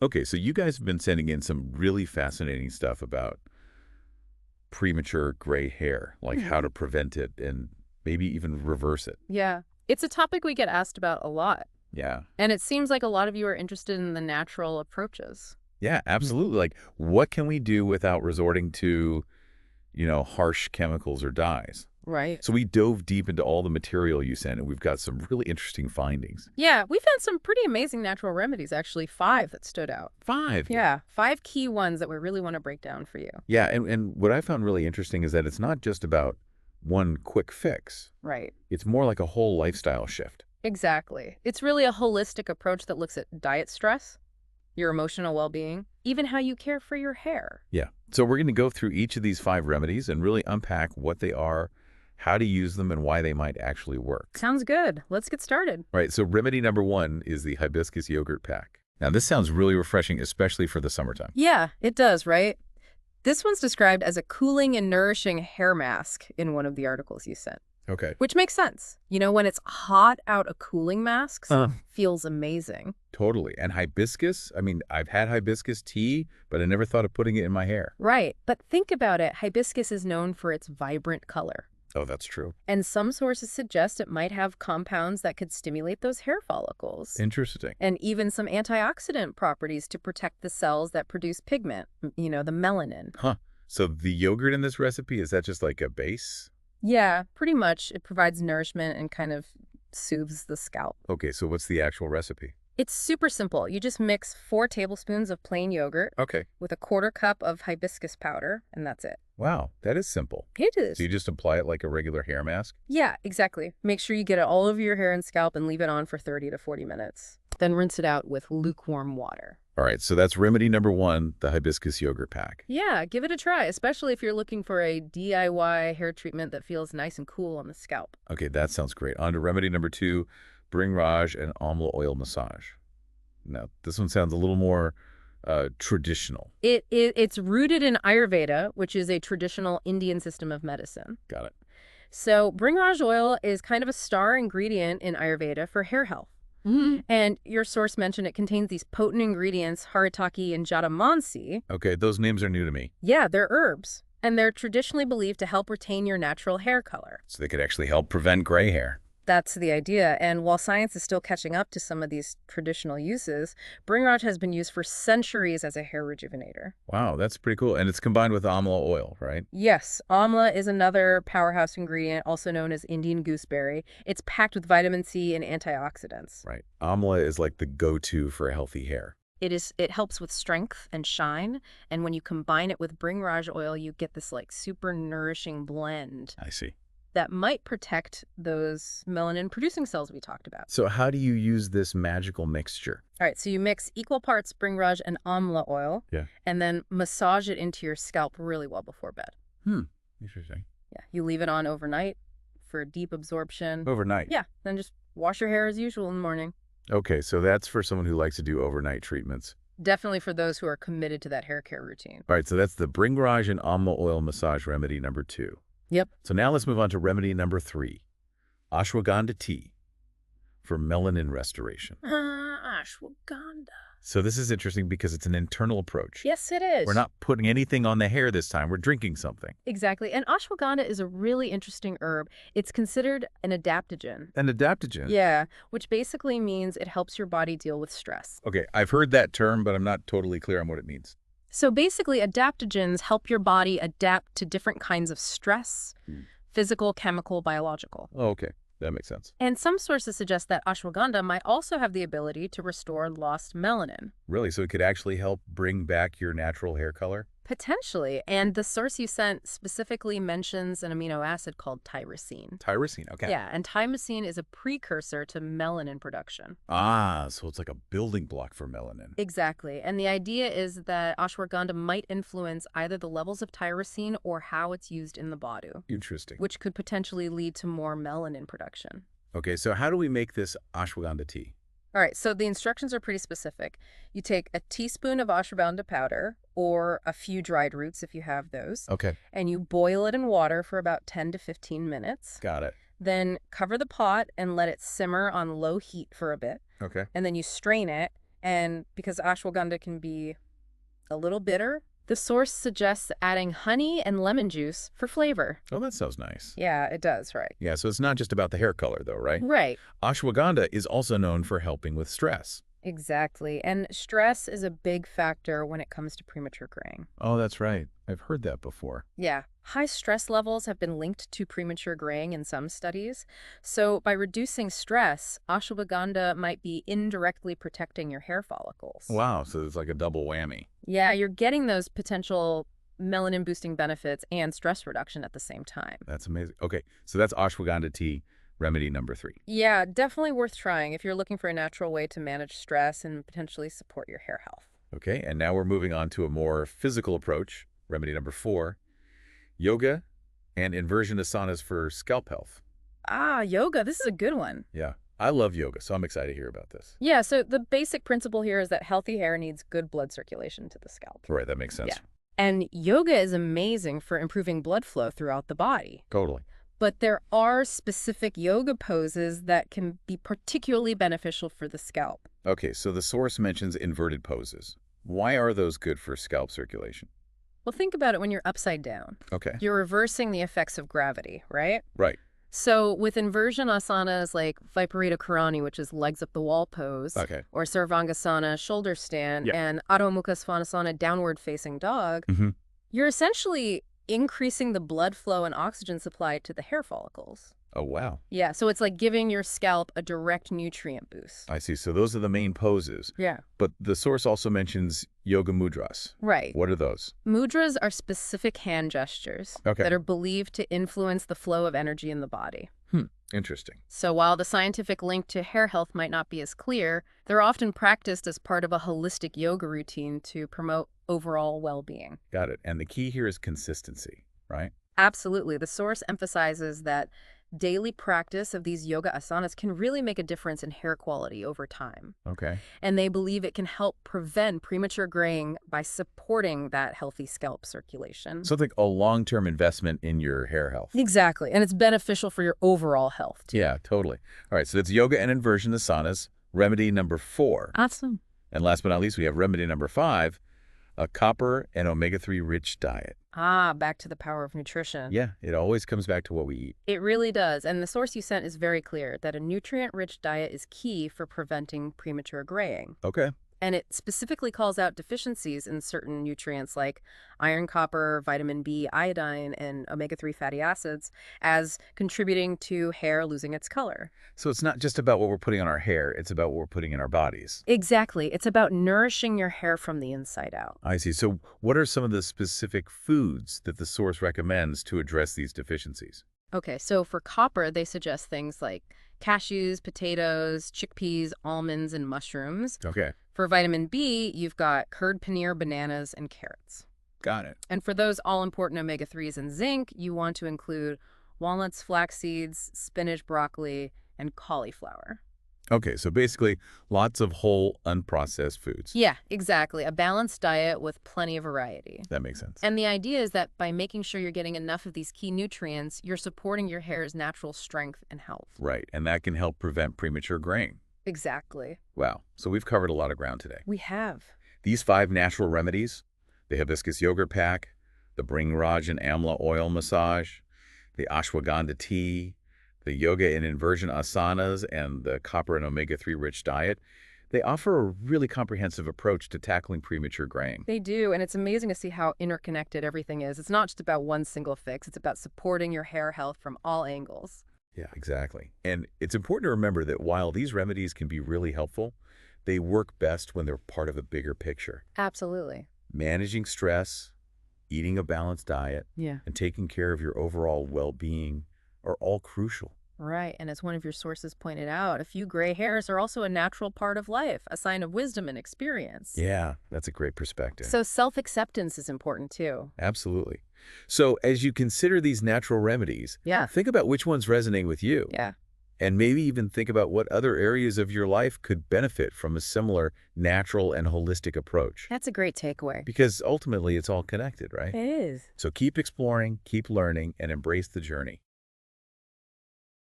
Okay, so you guys have been sending in some really fascinating stuff about premature gray hair, like how to prevent it and maybe even reverse it. Yeah. It's a topic we get asked about a lot. Yeah. And it seems like a lot of you are interested in the natural approaches. Yeah, absolutely. Like, what can we do without resorting to, harsh chemicals or dyes? Right. So we dove deep into all the material you sent, and we've got some really interesting findings. Yeah, we found some pretty amazing natural remedies, actually, 5 that stood out. 5. Yeah, 5 key ones that we really want to break down for you. Yeah, and what I found really interesting is that it's not just about one quick fix. Right. It's more like a whole lifestyle shift. Exactly. It's really a holistic approach that looks at diet stress, your emotional well-being, even how you care for your hair. Yeah. So we're going to go through each of these 5 remedies and really unpack what they are, how to use them, and why they might actually work. Sounds good. Let's get started. All right, so remedy number 1 is the hibiscus yogurt pack. Now, this sounds really refreshing, especially for the summertime. Yeah, it does, right? This one's described as a cooling and nourishing hair mask in one of the articles you sent, Okay. which makes sense. You know, when it's hot out, a cooling mask feels amazing. Totally. And hibiscus, I mean, I've had hibiscus tea, but I never thought of putting it in my hair. Right, but think about it. Hibiscus is known for its vibrant color. Oh, that's true. And some sources suggest it might have compounds that could stimulate those hair follicles. Interesting. And even some antioxidant properties to protect the cells that produce pigment, the melanin. Huh. So the yogurt in this recipe, is that just like a base? Yeah, pretty much. It provides nourishment and kind of soothes the scalp. Okay, so what's the actual recipe? It's super simple. You just mix 4 tablespoons of plain yogurt Okay. with a 1/4 cup of hibiscus powder, and that's it. Wow, that is simple. It is. So you just apply it like a regular hair mask? Yeah, exactly. Make sure you get it all over your hair and scalp and leave it on for 30 to 40 minutes. Then rinse it out with lukewarm water. All right, so that's remedy number 1, the hibiscus yogurt pack. Yeah, give it a try, especially if you're looking for a DIY hair treatment that feels nice and cool on the scalp. Okay, that sounds great. On to remedy number 2, Bhringraj and Amla oil massage. Now, this one sounds a little more traditional. It's rooted in Ayurveda, which is a traditional Indian system of medicine. Got it. So Bhringraj oil is kind of a star ingredient in Ayurveda for hair health. And your source mentioned it contains these potent ingredients, haritaki and jatamansi. Okay, those names are new to me. Yeah, they're herbs, and they're traditionally believed to help retain your natural hair color. So they could actually help prevent gray hair. That's the idea. And while science is still catching up to some of these traditional uses, Bhringraj has been used for centuries as a hair rejuvenator. Wow, that's pretty cool. And it's combined with amla oil, right? Yes, Amla is another powerhouse ingredient, also known as Indian gooseberry. It's packed with vitamin C and antioxidants. Right. Amla is like the go-to for healthy hair. It helps with strength and shine, and when you combine it with Bhringraj oil, you get this like super nourishing blend I see. that might protect those melanin-producing cells we talked about. So how do you use this magical mixture? All right, so you mix equal parts Bhringraj and Amla oil, Yeah. and then massage it into your scalp really well before bed. Interesting. Yeah, you leave it on overnight for deep absorption. Overnight? Yeah, then just wash your hair as usual in the morning. Okay, so that's for someone who likes to do overnight treatments. Definitely for those who are committed to that hair care routine. All right, so that's the Bhringraj and Amla oil massage remedy number 2. Yep. So now let's move on to remedy number 3, Ashwagandha tea for melanin restoration. Ashwagandha. So this is interesting because it's an internal approach. Yes, it is. We're not putting anything on the hair this time. We're drinking something. Exactly. And ashwagandha is a really interesting herb. It's considered an adaptogen. An adaptogen? Yeah, which basically means it helps your body deal with stress. Okay, I've heard that term, but I'm not totally clear on what it means. So basically, adaptogens help your body adapt to different kinds of stress, physical, chemical, biological. Oh, okay. That makes sense. And some sources suggest that ashwagandha might also have the ability to restore lost melanin. Really? So it could actually help bring back your natural hair color? Potentially. And the source you sent specifically mentions an amino acid called tyrosine. Tyrosine, okay. Yeah, and tyrosine is a precursor to melanin production. Ah, so it's like a building block for melanin. Exactly. And the idea is that ashwagandha might influence either the levels of tyrosine or how it's used in the body, Interesting. which could potentially lead to more melanin production. Okay, so how do we make this ashwagandha tea? All right, so the instructions are pretty specific. You take a teaspoon of ashwagandha powder or a few dried roots if you have those, Okay. and you boil it in water for about 10 to 15 minutes. Got it. Then cover the pot and let it simmer on low heat for a bit. Okay. And then you strain it And because ashwagandha can be a little bitter, the source suggests adding honey and lemon juice for flavor. Oh, that sounds nice. Yeah, it does, right? Yeah, so it's not just about the hair color, though, right? Right. Ashwagandha is also known for helping with stress. Exactly. And stress is a big factor when it comes to premature graying. Oh, that's right. I've heard that before. Yeah. High stress levels have been linked to premature graying in some studies. So by reducing stress, ashwagandha might be indirectly protecting your hair follicles. Wow, so it's like a double whammy. Yeah, you're getting those potential melanin boosting benefits and stress reduction at the same time. That's amazing. Okay, so that's ashwagandha tea, remedy number 3. Yeah, definitely worth trying if you're looking for a natural way to manage stress and potentially support your hair health. Okay, and now we're moving on to a more physical approach, remedy number 4, yoga and inversion asanas for scalp health. Ah, yoga. This is a good one. Yeah, I love yoga, so I'm excited to hear about this. Yeah, so the basic principle here is that healthy hair needs good blood circulation to the scalp. Right, that makes sense. Yeah. And yoga is amazing for improving blood flow throughout the body. Totally. But there are specific yoga poses that can be particularly beneficial for the scalp. Okay, so the source mentions inverted poses. Why are those good for scalp circulation? Well, think about it when you're upside down. Okay. You're reversing the effects of gravity, right? Right. So with inversion asanas like Viparita Karani, which is legs up the wall pose, Okay. or Sarvangasana, shoulder stand, Yeah. and Adho Mukha Svanasana, downward facing dog, Mm-hmm. you're essentially increasing the blood flow and oxygen supply to the hair follicles. Oh, wow. Yeah, so it's like giving your scalp a direct nutrient boost. I see. So those are the main poses. Yeah. But the source also mentions yoga mudras. Right. What are those? Mudras are specific hand gestures Okay. that are believed to influence the flow of energy in the body. Interesting. So while the scientific link to hair health might not be as clear, they're often practiced as part of a holistic yoga routine to promote overall well-being. Got it. And the key here is consistency, right? Absolutely. The source emphasizes that daily practice of these yoga asanas can really make a difference in hair quality over time. Okay. And they believe it can help prevent premature graying by supporting that healthy scalp circulation. So it's like a long-term investment in your hair health. Exactly. And it's beneficial for your overall health, too. Yeah, totally. All right, so that's yoga and inversion asanas, remedy number 4. Awesome. And last but not least, we have remedy number 5, a copper and omega-3 rich diet. Ah, back to the power of nutrition. Yeah, it always comes back to what we eat. It really does. And the source you sent is very clear that a nutrient-rich diet is key for preventing premature graying. Okay. And it specifically calls out deficiencies in certain nutrients like iron, copper, vitamin B, iodine, and omega-3 fatty acids as contributing to hair losing its color. So it's not just about what we're putting on our hair, it's about what we're putting in our bodies. Exactly. It's about nourishing your hair from the inside out. I see. So what are some of the specific foods that the source recommends to address these deficiencies? Okay, so for copper, they suggest things like cashews, potatoes, chickpeas, almonds, and mushrooms. Okay. For vitamin B, you've got curd paneer, bananas, and carrots. Got it. And for those all-important omega-3s and zinc, you want to include walnuts, flax seeds, spinach, broccoli, and cauliflower. Okay, so basically lots of whole, unprocessed foods. Yeah, exactly. A balanced diet with plenty of variety. That makes sense. And the idea is that by making sure you're getting enough of these key nutrients, you're supporting your hair's natural strength and health. Right, and that can help prevent premature graying. Exactly. Wow, so we've covered a lot of ground today. We have. These 5 natural remedies, the Hibiscus yogurt pack, the Bhringraj and Amla oil massage, the ashwagandha tea, the yoga and inversion asanas, and the copper and omega-3 rich diet, they offer a really comprehensive approach to tackling premature graying. They do, and it's amazing to see how interconnected everything is. It's not just about one single fix. It's about supporting your hair health from all angles. Yeah, exactly. And it's important to remember that while these remedies can be really helpful, they work best when they're part of a bigger picture. Absolutely. Managing stress, eating a balanced diet, Yeah. and taking care of your overall well-being are all crucial. Right, and as one of your sources pointed out, a few gray hairs are also a natural part of life, a sign of wisdom and experience. Yeah, that's a great perspective. So self-acceptance is important too. Absolutely. So as you consider these natural remedies, Yeah. think about which ones resonate with you. Yeah. And maybe even think about what other areas of your life could benefit from a similar natural and holistic approach. That's a great takeaway. Because ultimately it's all connected, right? It is. So keep exploring, keep learning, and embrace the journey.